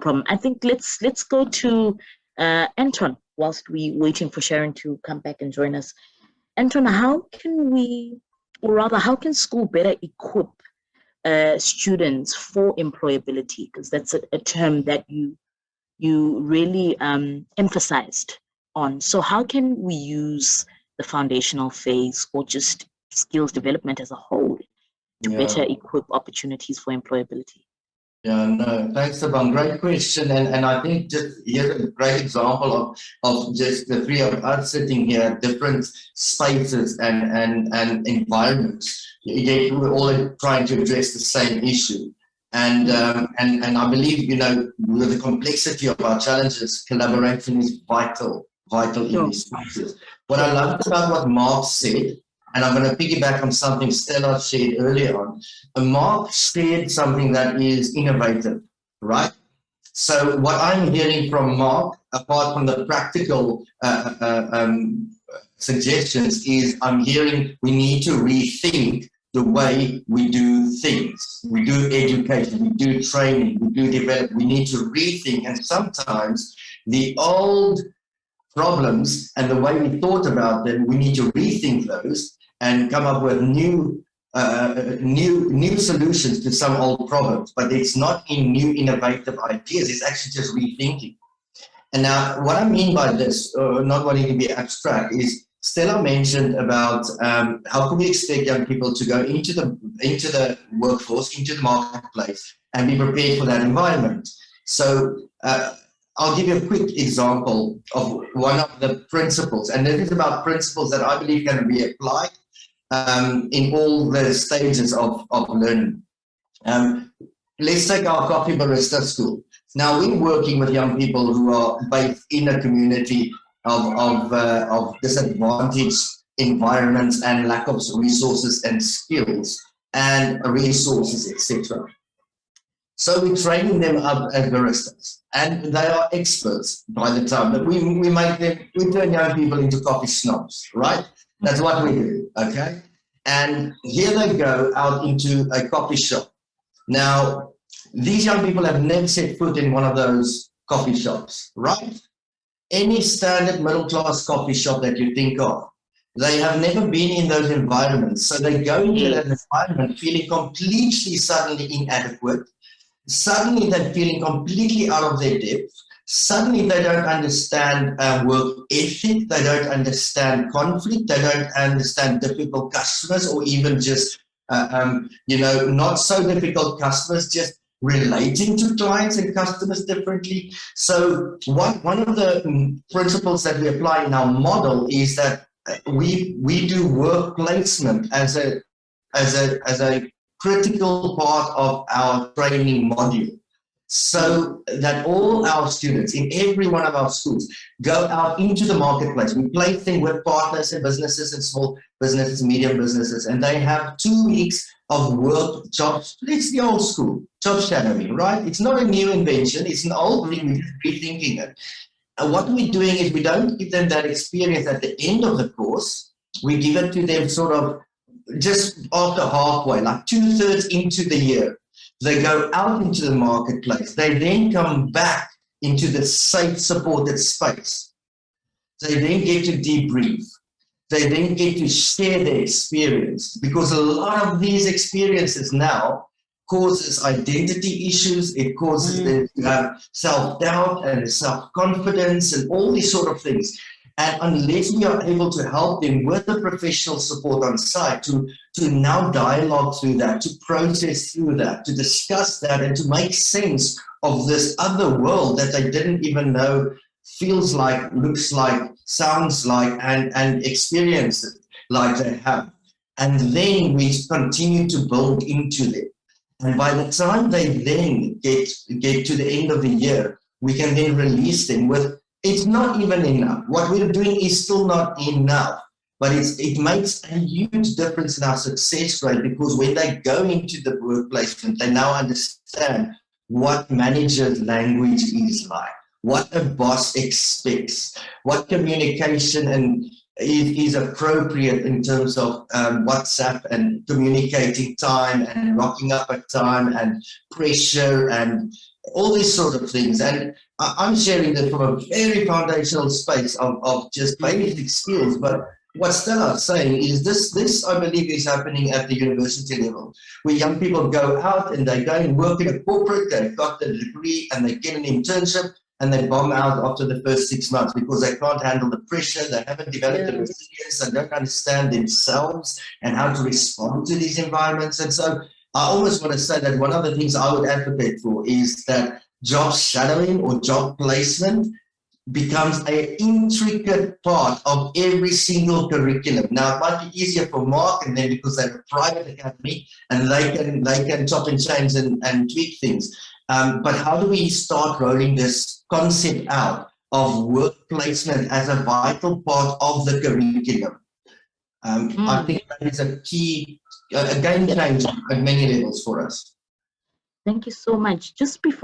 problem. I think let's go to Anton whilst we waiting for Sharon to come back and join us. Anton, how can we, or rather, how can school better equip students for employability? Because that's a term that you really emphasized on. So how can we use the foundational phase or just skills development as a whole to better equip opportunities for employability? Yeah, no, thanks, Sabang. Great question. And I think just here's a great example of just the three of us sitting here, different spaces and environments. Yet we're all trying to address the same issue. And I believe, with the complexity of our challenges, collaboration is vital in these spaces. What I loved about what Mark said, and I'm going to piggyback on something Stella shared earlier on. Mark shared something that is innovative, right? So what I'm hearing from Mark, apart from the practical suggestions, is I'm hearing we need to rethink the way we do things. We do education, we do training, we do development. We need to rethink, and sometimes the old problems and the way we thought about them, we need to rethink those and come up with new solutions to some old problems. But it's not in new innovative ideas, it's actually just rethinking. And now what I mean by this, not wanting to be abstract, is Stella mentioned about how can we expect young people to go into the workforce, into the marketplace, and be prepared for that environment. So I'll give you a quick example of one of the principles, and this is about principles that I believe can be applied in all the stages of learning. Let's take our coffee barista school. Now we're working with young people who are based in a community of disadvantaged environments and lack of resources and skills and resources, etc. So we're training them up as baristas, and they are experts by the time that we turn young people into coffee snobs, right? That's what we do, okay? And here they go out into a coffee shop. Now, these young people have never set foot in one of those coffee shops, right? Any standard middle-class coffee shop that you think of, they have never been in those environments. So they go into that environment feeling completely suddenly inadequate. Suddenly they're feeling completely out of their depth. Suddenly they don't understand work ethic, they don't understand conflict, they don't understand difficult customers, or even just, not so difficult customers, just relating to clients and customers differently. So one of the principles that we apply in our model is that we do work placement as a critical part of our training module, so that all our students in every one of our schools go out into the marketplace. We place them with partners and businesses and small businesses, medium businesses, and they have 2 weeks of work jobs. It's the old school, job shadowing, right? It's not a new invention, it's an old thing, we're just rethinking it. And what we're doing is we don't give them that experience at the end of the course, we give it to them sort of just after halfway, like 2/3 into the year. They go out into the marketplace. They then come back into the safe, supported space. They then get to debrief. They then get to share their experience, because a lot of these experiences now causes identity issues. It causes them to have self-doubt and self-confidence and all these sort of things. And unless we are able to help them with the professional support on site to now dialogue through that, to process through that, to discuss that, and to make sense of this other world that they didn't even know feels like, looks like, sounds like, and experience it like they have. And then we continue to build into them. And by the time they then get to the end of the year, we can then release them with, it's not even enough. What we're doing is still not enough, but it makes a huge difference in our success rate, because when they go into the workplace, they now understand what manager's language is like, what a boss expects, what communication is appropriate in terms of WhatsApp and communicating time and rocking up at time and pressure and all these sort of things. And I'm sharing that from a very foundational space of just basic skills. But what Stella's saying is this, I believe, is happening at the university level, where young people go out and they go and work in a corporate, they've got the degree and they get an internship, and they bomb out after the first 6 months because they can't handle the pressure, they haven't developed the resilience, they don't understand themselves and how to respond to these environments. And so I always want to say that one of the things I would advocate for is that job shadowing or job placement becomes an intricate part of every single curriculum. Now, it might be easier for Mark and them because they're a private academy and they can chop and change and tweak things. But how do we start rolling this concept out of work placement as a vital part of the curriculum? I think that is a key, a game changer at many levels for us. Thank you so much. Just before